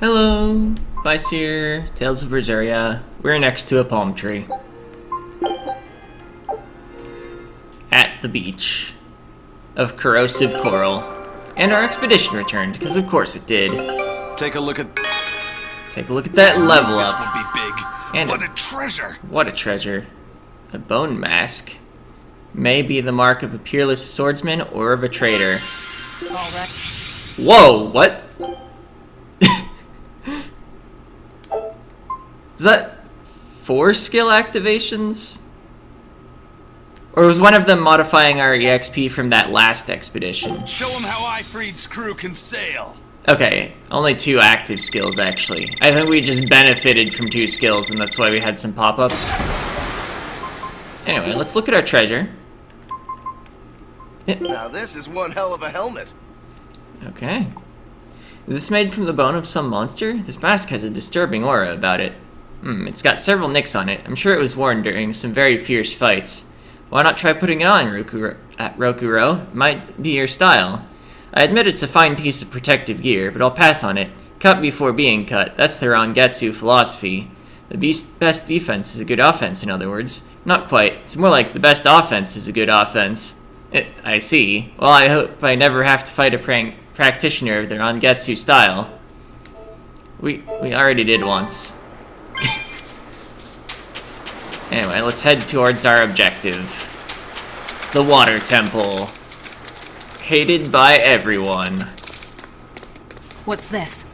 Hello, Vice here, Tales of Berseria. We're next to a palm tree. At the beach of corrosive coral. And our expedition returned, because of course it did. Take a look at that level up. This would be big. And what a treasure! What a treasure. A bone mask. May be the mark of a peerless swordsman or of a traitor. Whoa, what? Is that 4 skill activations? Or was one of them modifying our EXP from that last expedition? Show them how Ifreed's crew can sail. Okay, only 2 active skills actually. I think we just benefited from 2 skills and that's why we had some pop-ups. Anyway, let's look at our treasure. Now this is one hell of a helmet. Okay. Is this made from the bone of some monster? This mask has a disturbing aura about it. It's got several nicks on it. I'm sure it was worn during some very fierce fights. Why not try putting it on, Rokuro? It might be your style. I admit it's a fine piece of protective gear, but I'll pass on it. Cut before being cut. That's the Rangetsu philosophy. The best defense is a good offense, in other words. Not quite. It's more like the best offense is a good offense. I see. Well, I hope I never have to fight a practitioner of the Rangetsu style. We already did once. Anyway, let's head towards our objective. The Water Temple. Hated by everyone. What's this?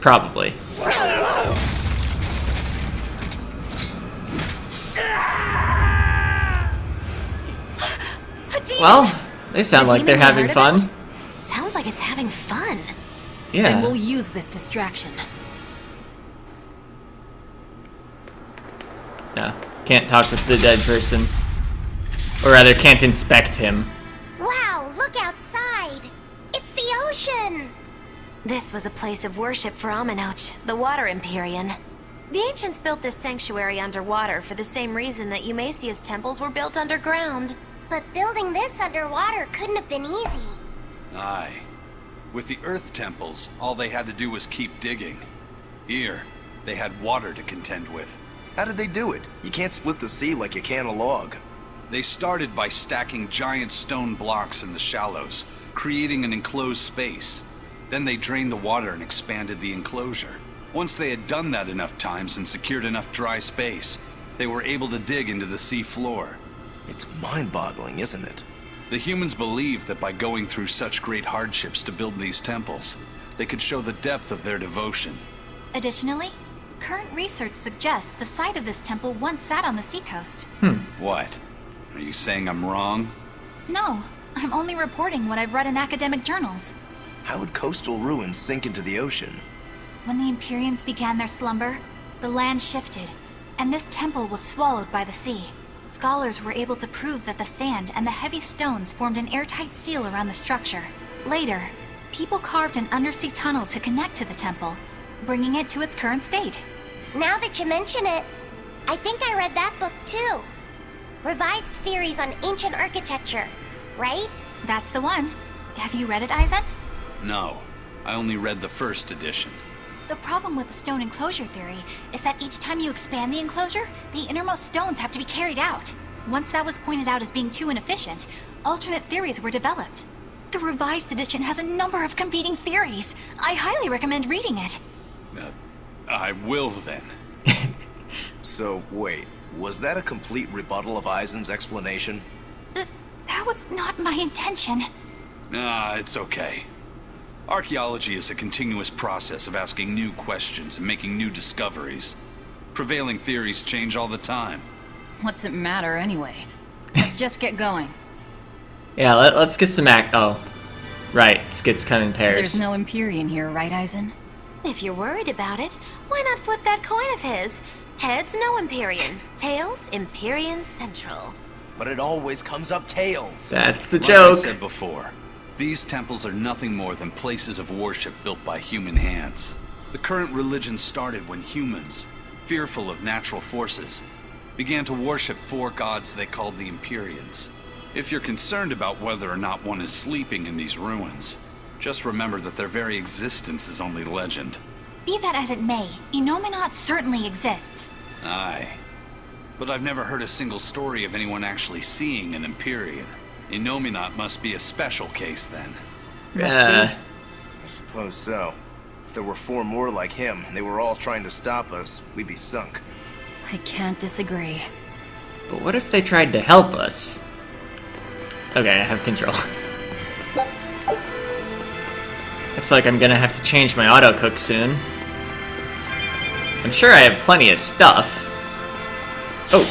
Probably. Well, they sound like they're having fun. Sounds like it's having fun. Yeah. Then we'll use this distraction. No, can't talk with the dead person. Or rather, can't inspect him. Wow, look outside! It's the ocean! This was a place of worship for Aminoch, the Water Empyrean. The ancients built this sanctuary underwater for the same reason that Eumasia's temples were built underground. But building this underwater couldn't have been easy. Aye. With the Earth temples, all they had to do was keep digging. Here, they had water to contend with. How did they do it? You can't split the sea like you can a log. They started by stacking giant stone blocks in the shallows, creating an enclosed space. Then they drained the water and expanded the enclosure. Once they had done that enough times and secured enough dry space, they were able to dig into the sea floor. It's mind-boggling, isn't it? The humans believed that by going through such great hardships to build these temples, they could show the depth of their devotion. Additionally, current research suggests the site of this temple once sat on the seacoast. What? Are you saying I'm wrong? No, I'm only reporting what I've read in academic journals. How would coastal ruins sink into the ocean? When the Empyreans began their slumber, the land shifted, and this temple was swallowed by the sea. Scholars were able to prove that the sand and the heavy stones formed an airtight seal around the structure. Later, people carved an undersea tunnel to connect to the temple, bringing it to its current state. Now that you mention it, I think I read that book too. Revised Theories on Ancient Architecture, right? That's the one. Have you read it, Aizen? No. I only read the first edition. The problem with the stone enclosure theory is that each time you expand the enclosure, the innermost stones have to be carried out. Once that was pointed out as being too inefficient, alternate theories were developed. The revised edition has a number of competing theories. I highly recommend reading it. I will then. So, wait. Was that a complete rebuttal of Aizen's explanation? That was not my intention. It's okay. Archaeology is a continuous process of asking new questions and making new discoveries. Prevailing theories change all the time. What's it matter anyway? Let's just get going. Yeah, let's get some oh. Right, skits come in pairs. There's no Empyrean here, right, Aizen? If you're worried about it, why not flip that coin of his? Heads, no Empyrean. Tails, Empyrean Central. But it always comes up tails. That's the Like joke. I said before, these temples are nothing more than places of worship built by human hands. The current religion started when humans, fearful of natural forces, began to worship 4 gods they called the Empyreans. If you're concerned about whether or not one is sleeping in these ruins, Just remember that their very existence is only legend. Be that as it may, Inominat certainly exists. Aye. But I've never heard a single story of anyone actually seeing an Empyrean. Inominat must be a special case then. I suppose so. If there were 4 more like him, and they were all trying to stop us, we'd be sunk. I can't disagree. But what if they tried to help us? Okay, I have control. Looks like I'm gonna have to change my auto-cook soon. I'm sure I have plenty of stuff. Oh.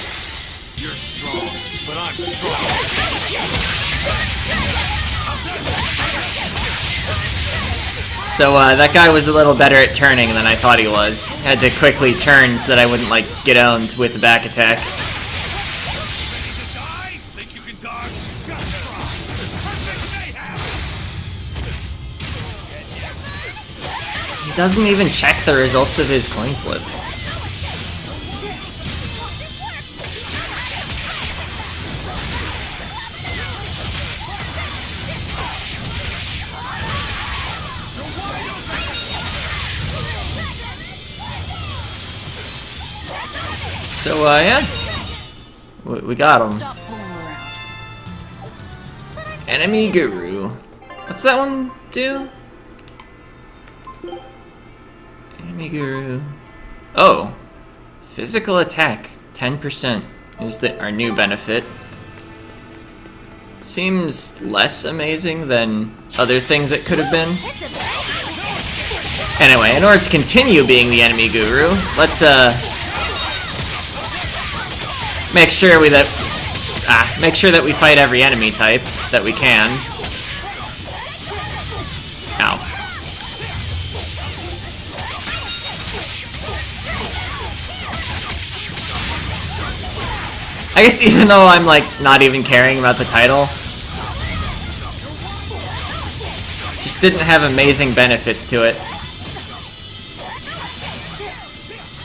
You're strong, but I'm strong. So, that guy was a little better at turning than I thought he was. Had to quickly turn so that I wouldn't, like, get owned with a back attack. Ready to die? Think you can dodge? Just try. He doesn't even check the results of his coin flip. So, yeah. We got him. Stop fooling around. Enemy Guru. What's that one do? Enemy Guru. Oh. Physical attack. 10% is our new benefit. Seems less amazing than other things it could have been. Anyway, in order to continue being the Enemy Guru, let's, make sure that we fight every enemy type that we can. Ow. I guess even though I'm like not even caring about the title, just didn't have amazing benefits to it.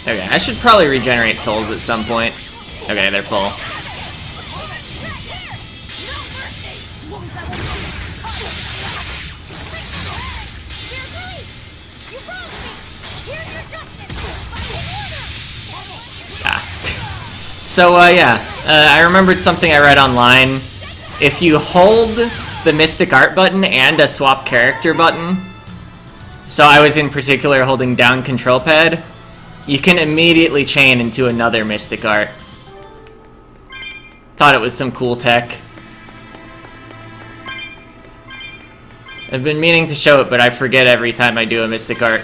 Okay, I should probably regenerate souls at some point. Okay, they're full. So, yeah. I remembered something I read online. If you hold the Mystic Art button and a swap character button, so I was in particular holding down control pad, you can immediately chain into another Mystic Art. Thought it was some cool tech. I've been meaning to show it, but I forget every time I do a Mystic Art.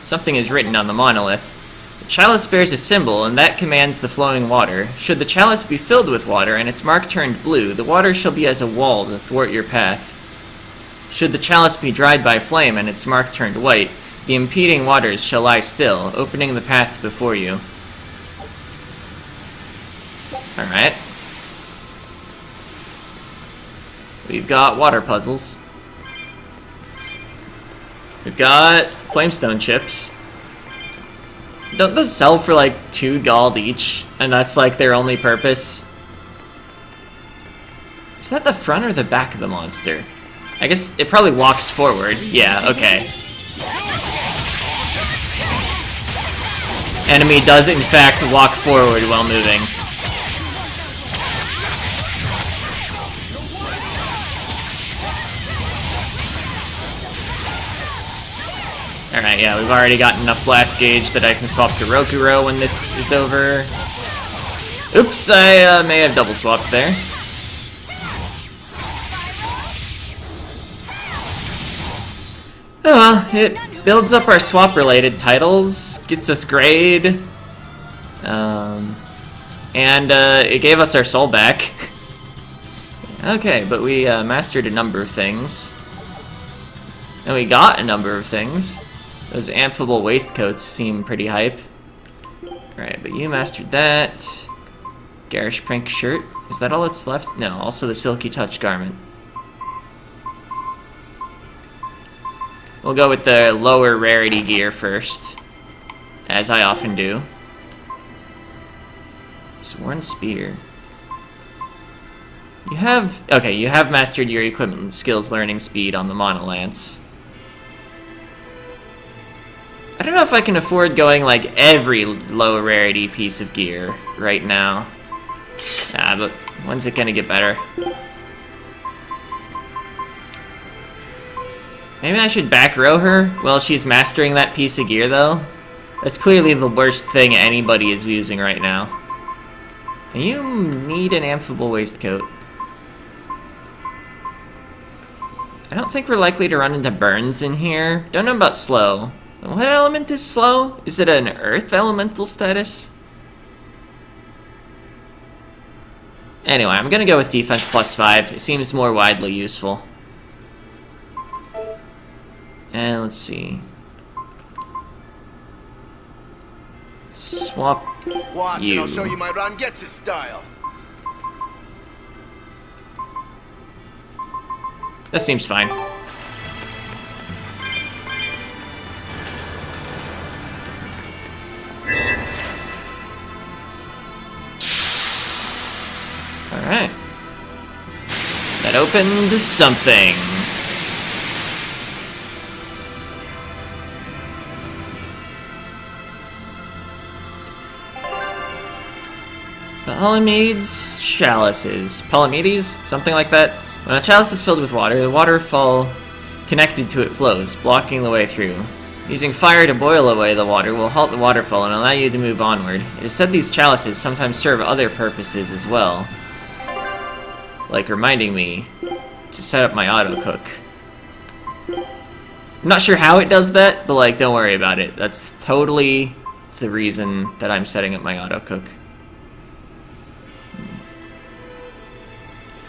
Something is written on the monolith. The chalice bears a symbol, and that commands the flowing water. Should the chalice be filled with water, and its mark turned blue, the water shall be as a wall to thwart your path. Should the chalice be dried by flame, and its mark turned white, the impeding waters shall lie still, opening the path before you. Alright. We've got water puzzles. We've got flamestone chips. Don't those sell for like 2 gold each? And that's like their only purpose? Is that the front or the back of the monster? I guess it probably walks forward. Yeah, okay. Enemy does in fact walk forward while moving. Alright, yeah, we've already got enough blast gauge that I can swap to Rokuro when this is over. Oops, I may have double swapped there. Oh well, it builds up our swap-related titles, gets us grade, and it gave us our soul back. Okay, but we mastered a number of things. And we got a number of things. Those amphibole waistcoats seem pretty hype. Alright, but you mastered that. Garish Prank shirt. Is that all that's left? No, also the Silky Touch garment. We'll go with the lower rarity gear first, as I often do. Sworn Spear. You have... Okay, you have mastered your equipment skills learning speed on the Monolance. I don't know if I can afford going, like, every low rarity piece of gear right now. Ah, but when's it gonna get better? Maybe I should back row her while she's mastering that piece of gear, though. That's clearly the worst thing anybody is using right now. And you need an amphibole waistcoat. I don't think we're likely to run into burns in here. Don't know about slow. What element is slow? Is it an earth elemental status? Anyway, I'm gonna go with defense +5. It seems more widely useful. And let's see. Swap Watch you. and I'll show you my Rangetsu style. That seems fine. Alright. That opened something. Palamedes chalices. Palamedes? Something like that? When a chalice is filled with water, the waterfall connected to it flows, blocking the way through. Using fire to boil away the water will halt the waterfall and allow you to move onward. It is said these chalices sometimes serve other purposes as well. Like reminding me to set up my auto-cook. I'm not sure how it does that, but like, don't worry about it. That's totally the reason that I'm setting up my auto-cook.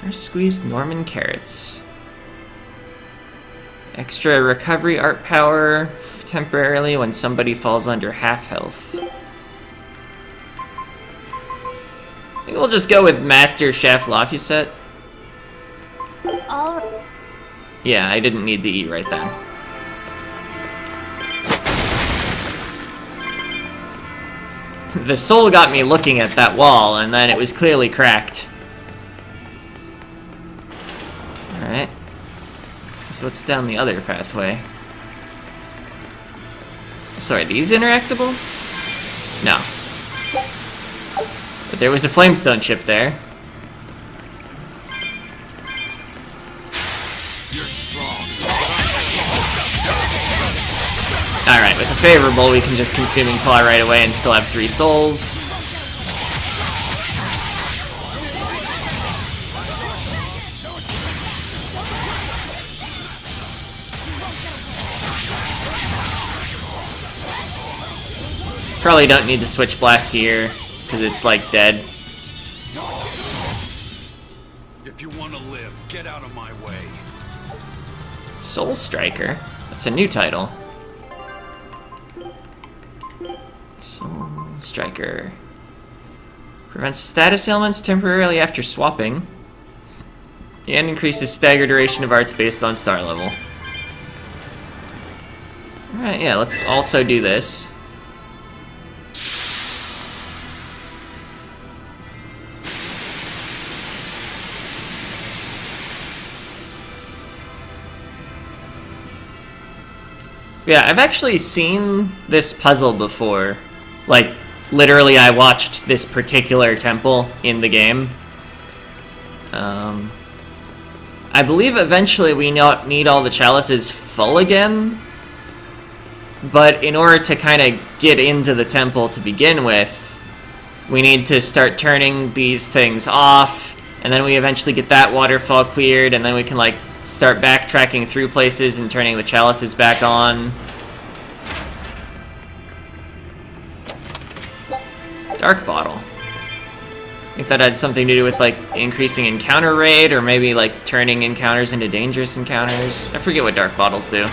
First squeezed Norman carrots. Extra recovery art power temporarily when somebody falls under half health. I think we'll just go with Master Chef Lafuset. All Yeah, I didn't need to eat right then. The soul got me looking at that wall, and then it was clearly cracked. Alright. So what's down the other pathway? Sorry, are these interactable? No. But there was a flamestone chip there. Alright, with a favorable, we can just consuming claw right away and still have 3 souls. Probably don't need to switch blast here, because it's like dead. If you want to live, get out of my way. Soul Striker? That's a new title. Soul Striker. Prevents status ailments temporarily after swapping. And increases stagger duration of arts based on star level. Alright, yeah, let's also do this. Yeah, I've actually seen this puzzle before. Like, literally I watched this particular temple in the game. I believe eventually we need all the chalices full again. But in order to kind of get into the temple to begin with, we need to start turning these things off. And then we eventually get that waterfall cleared, and then we can, like, start backtracking through places and turning the chalices back on. Dark Bottle. I think that had something to do with, like, increasing encounter rate, or maybe, like, turning encounters into dangerous encounters. I forget what Dark Bottles do.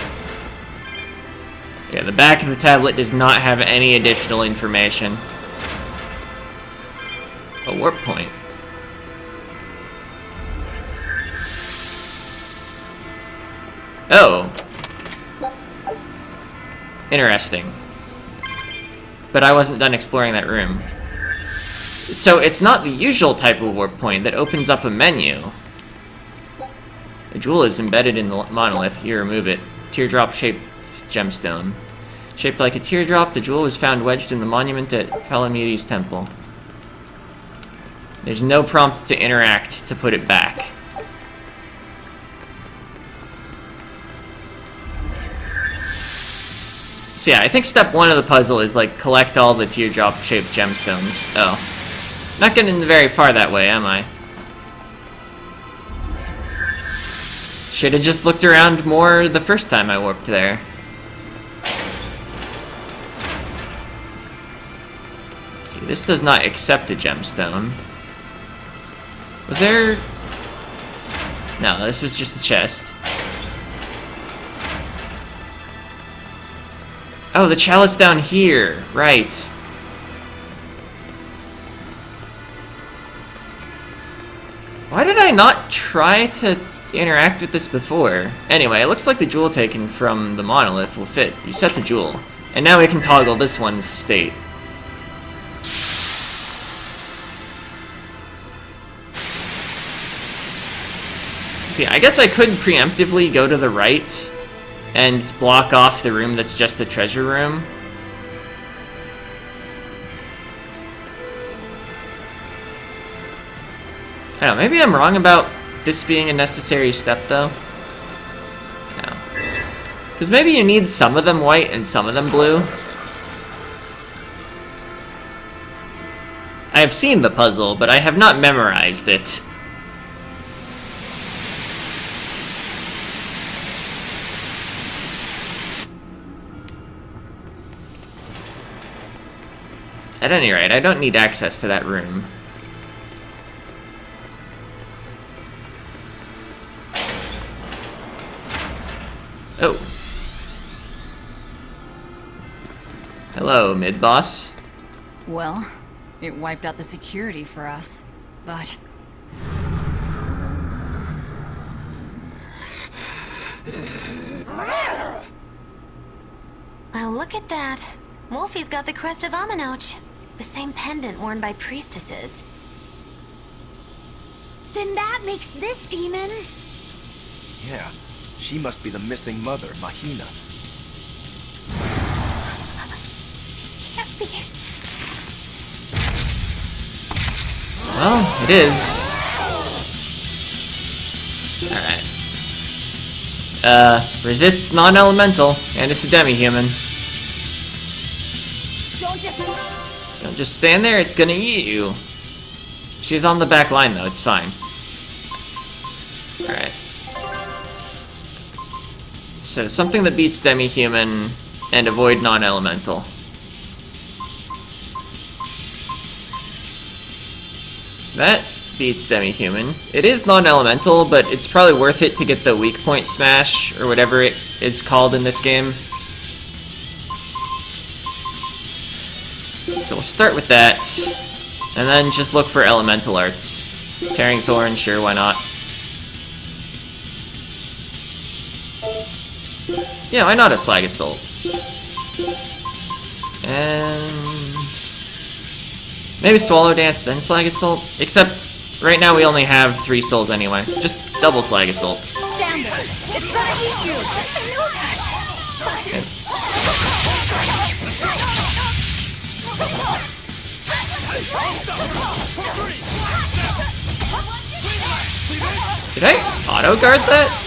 Yeah, the back of the tablet does not have any additional information. A warp point. Oh. Interesting. But I wasn't done exploring that room. So it's not the usual type of warp point that opens up a menu. A jewel is embedded in the monolith. You remove it. Teardrop-shaped gemstone. Shaped like a teardrop, the jewel was found wedged in the monument at Palamedes Temple. There's no prompt to interact to put it back. So yeah, I think step 1 of the puzzle is like collect all the teardrop-shaped gemstones. Oh. Not getting very far that way, am I? Should have just looked around more the first time I warped there. See, this does not accept a gemstone. Was there... No, this was just a chest. Oh, the chalice down here, right. Why did I not try to interact with this before? Anyway, it looks like the jewel taken from the monolith will fit. You set the jewel. And now we can toggle this one's state. See, I guess I could preemptively go to the right and block off the room that's just the treasure room. I don't know, maybe I'm wrong about this being a necessary step, though. No. Because maybe you need some of them white and some of them blue. I have seen the puzzle, but I have not memorized it. At any rate, I don't need access to that room. Oh. Hello, mid-boss. Well, it wiped out the security for us, but... Well, look at that. Wolfie's got the crest of Aminoch. The same pendant worn by priestesses. Then that makes this demon. Yeah, she must be the missing mother, Mahina. Can't be. Well, it is. Alright. Resists non-elemental, and it's a demi-human. Don't just stand there, it's gonna eat you. She's on the back line though, it's fine. Alright. So something that beats demi-human and avoid non-elemental. That beats demi-human. It is non-elemental, but it's probably worth it to get the weak point smash, or whatever it is called in this game. So we'll start with that, and then just look for elemental arts. Tearing Thorn, sure, why not? Yeah, why not a Slag Assault? And... maybe Swallow Dance, then Slag Assault? Except, right now we only have 3 souls anyway. Just double Slag Assault. Standard. It's gonna eat you. I know that. Okay. Did I auto-guard that?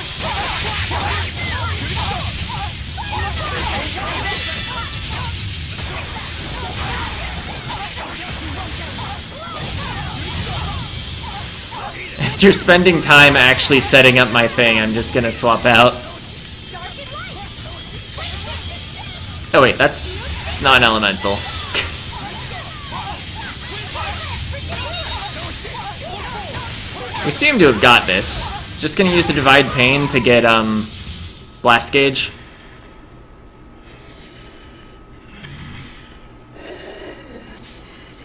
After spending time actually setting up my thing, I'm just gonna swap out. Oh wait, that's non-elemental. We seem to have got this. Just gonna use the Divide Pain to get, Blast Gauge.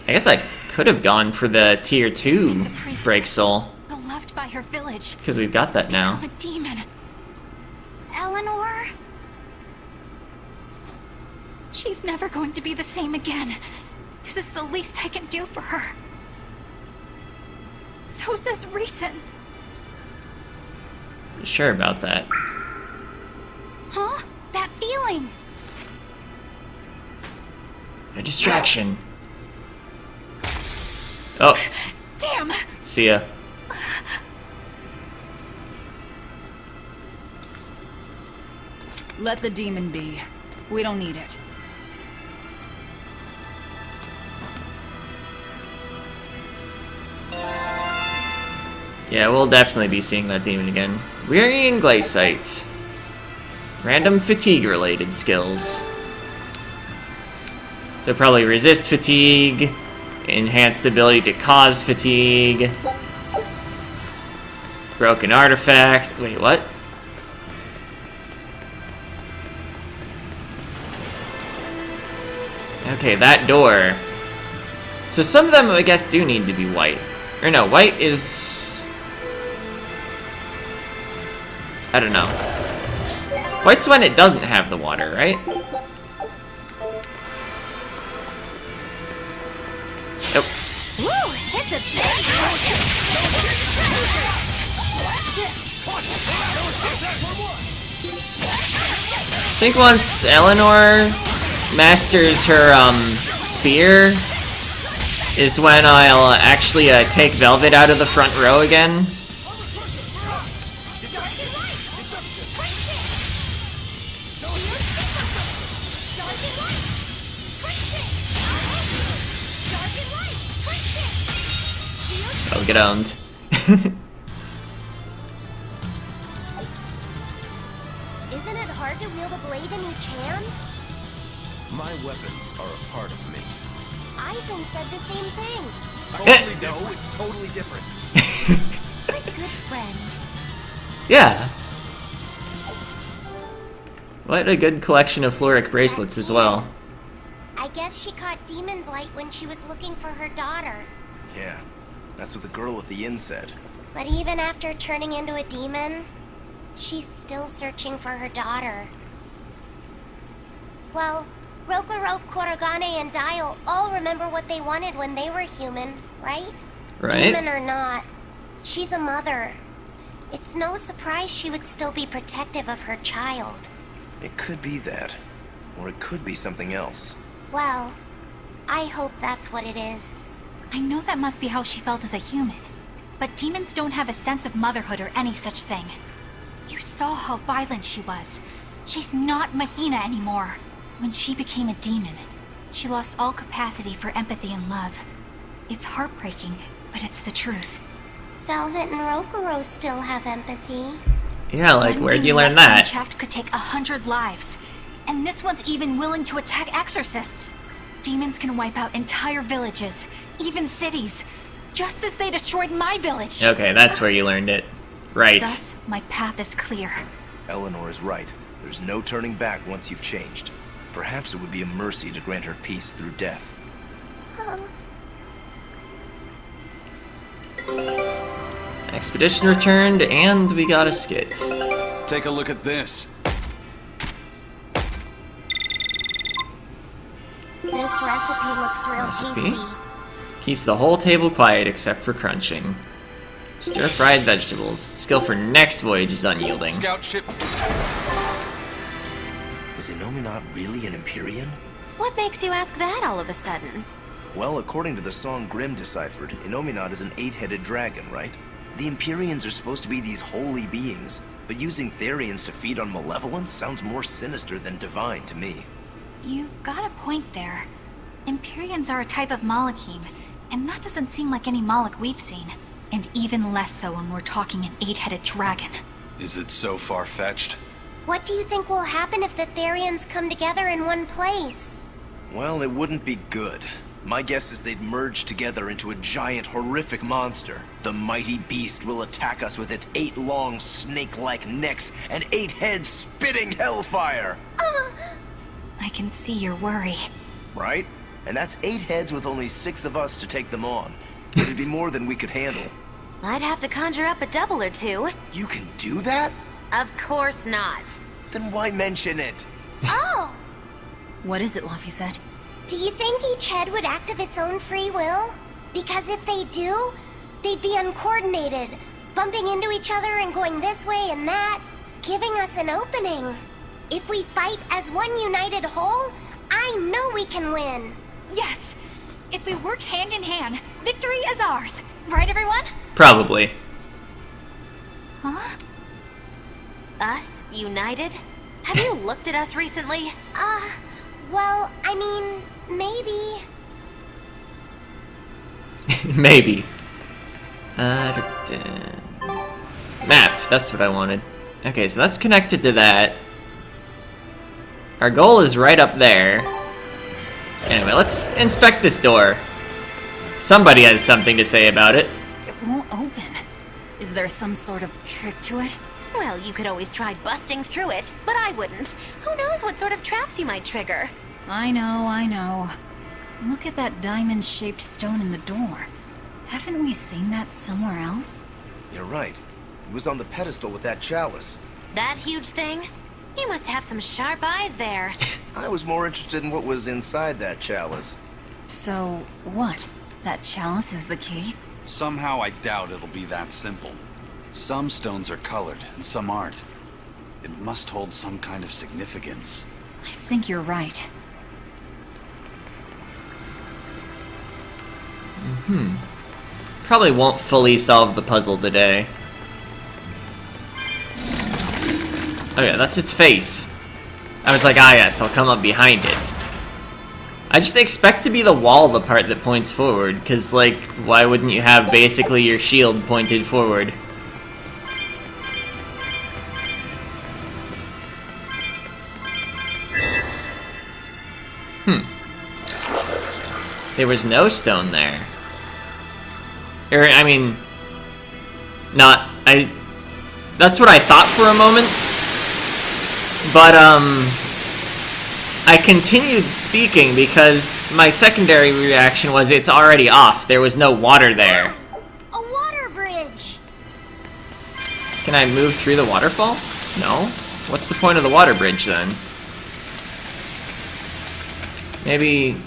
I guess I could have gone for the Tier 2 Break Soul. Beloved by her village. Because we've got that now. I'm a demon. Eleanor? She's never going to be the same again. This is the least I can do for her. So says Reason. You sure about that? Huh? That feeling! A distraction. Oh, Damn! see ya. Let the demon be. We don't need it. Yeah, we'll definitely be seeing that demon again. Wearying Glaciite. Random fatigue-related skills. So probably resist fatigue, enhanced ability to cause fatigue, broken artifact. Wait, what? Okay, that door. So some of them, I guess, do need to be white. Or no, white is... I don't know. White's when it doesn't have the water, right? Nope. Woo! It's a big I think once Eleanor masters her spear is when I'll actually take Velvet out of the front row again. I'll get owned. Isn't it hard to wield a blade in each hand? My weapons are a part of me. Aizen said the same thing. Totally no, it's totally different. But good friends. Yeah. What a good collection of Floric bracelets as well. I guess she caught demon blight when she was looking for her daughter. Yeah, that's what the girl at the inn said. But even after turning into a demon, she's still searching for her daughter. Well, Rokuro, Korogane, and Dial all remember what they wanted when they were human, right? Right? Demon or not, she's a mother. It's no surprise she would still be protective of her child. It could be that. Or it could be something else. Well, I hope that's what it is. I know that must be how she felt as a human. But demons don't have a sense of motherhood or any such thing. You saw how violent she was. She's not Mahina anymore. When she became a demon, she lost all capacity for empathy and love. It's heartbreaking, but it's the truth. Velvet and Rokuro still have empathy. Yeah, like, One where'd you demon learn left that? unchecked could take 100 lives. And this one's even willing to attack exorcists. Demons can wipe out entire villages, even cities, just as they destroyed my village. Okay, that's where you learned it. Right. Thus, my path is clear. Eleanor is right. There's no turning back once you've changed. Perhaps it would be a mercy to grant her peace through death. Expedition returned, and we got a skit. Take a look at this. This recipe looks real Recipe? tasty. Keeps the whole table quiet except for crunching. Stir-fried vegetables. Skill for next voyage is unyielding. Scout ship. Is Inominat really an Empyrean? What makes you ask that all of a sudden? Well, according to the song Grimm deciphered, Inominat is an 8-headed dragon, right? The Empyreans are supposed to be these holy beings, but using Therians to feed on malevolence sounds more sinister than divine to me. You've got a point there. Empyreans are a type of Malachim, and that doesn't seem like any Malach we've seen. And even less so when we're talking an 8-headed dragon. Is it so far-fetched? What do you think will happen if the Therians come together in one place? Well, it wouldn't be good. My guess is they'd merge together into a giant, horrific monster. The mighty beast will attack us with its 8 long, snake-like necks and 8 heads spitting hellfire! I can see your worry. Right? And that's 8 heads with only 6 of us to take them on. It'd be more than we could handle. I'd have to conjure up a double or two. You can do that? Of course not. Then why mention it? Oh! What is it, Luffy said? Do you think each head would act of its own free will? Because if they do, they'd be uncoordinated, bumping into each other and going this way and that, giving us an opening. If we fight as one united whole, I know we can win. Yes! If we work hand in hand, victory is ours. Right, everyone? Probably. Huh? Us? United? Have you looked at us recently? Well, I mean, maybe. Maybe. Map, that's what I wanted. Okay, so that's connected to that. Our goal is right up there. Anyway, let's inspect this door. Somebody has something to say about it. It won't open. Is there some sort of trick to it? Well, you could always try busting through it, but I wouldn't. Who knows what sort of traps you might trigger? I know. Look at that diamond-shaped stone in the door. Haven't we seen that somewhere else? You're right. It was on the pedestal with that chalice. That huge thing? You must have some sharp eyes there. I was more interested in what was inside that chalice. So, what? That chalice is the key? Somehow I doubt it'll be that simple. Some stones are colored, and some aren't. It must hold some kind of significance. I think you're right. Probably won't fully solve the puzzle today. Oh yeah, that's its face. I was like, ah yes, I'll come up behind it. I just expect to be the wall the part that points forward, because, like, why wouldn't you have basically your shield pointed forward? There was no stone there. I mean... That's what I thought for a moment. But, I continued speaking because my secondary reaction was it's already off. There was no water there. A water bridge! Can I move through the waterfall? No? What's the point of the water bridge then? Maybe...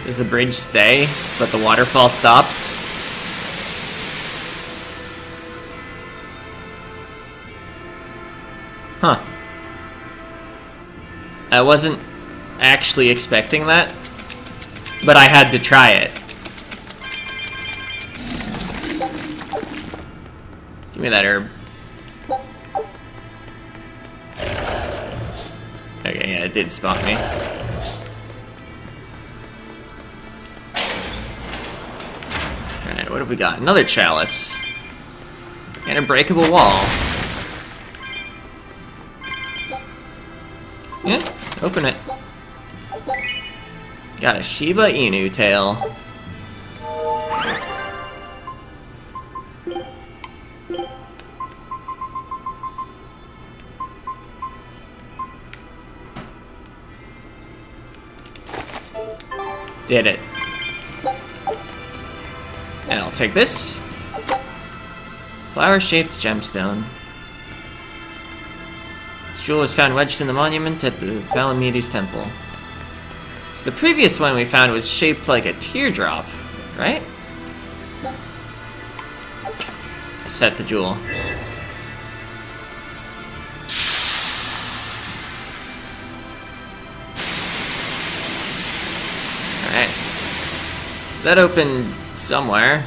Does the bridge stay, but the waterfall stops? Huh. I wasn't actually expecting that, but I had to try it. Give me that herb. Okay, yeah, it did spot me. Alright, what have we got? Another chalice. And a breakable wall. Yeah, open it. Got a Shiba Inu tail. Did it. And I'll take this. Flower-shaped gemstone. This jewel was found wedged in the monument at the Valamedes temple. So the previous one we found was shaped like a teardrop, right? I set the jewel. Alright. So that opened somewhere.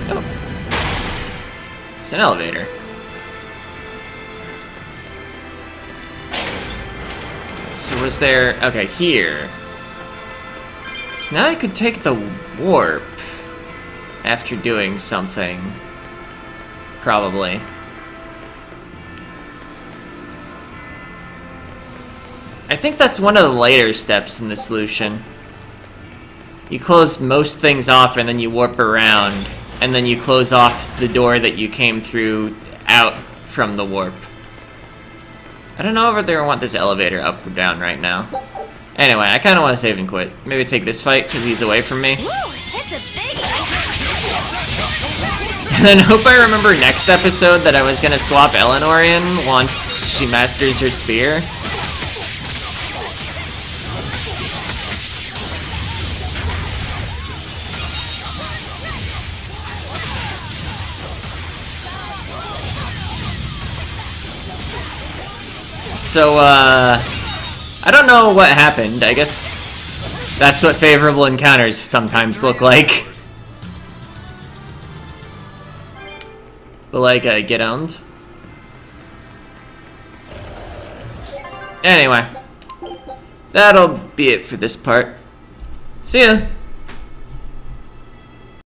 Oh. It's an elevator. So was there... Okay, here. So now I could take the warp after doing something. Probably. I think that's one of the later steps in the solution. You close most things off and then you warp around, and then you close off the door that you came through out from the warp. I don't know if they want this elevator up or down right now. Anyway, I kind of want to save and quit. Maybe take this fight because he's away from me. Woo, it's a biggie. And then hope I remember next episode that I was going to swap Eleanor in once she masters her spear. So, I don't know what happened. I guess that's what favorable encounters sometimes look like. But like, get owned. Anyway, that'll be it for this part. See ya!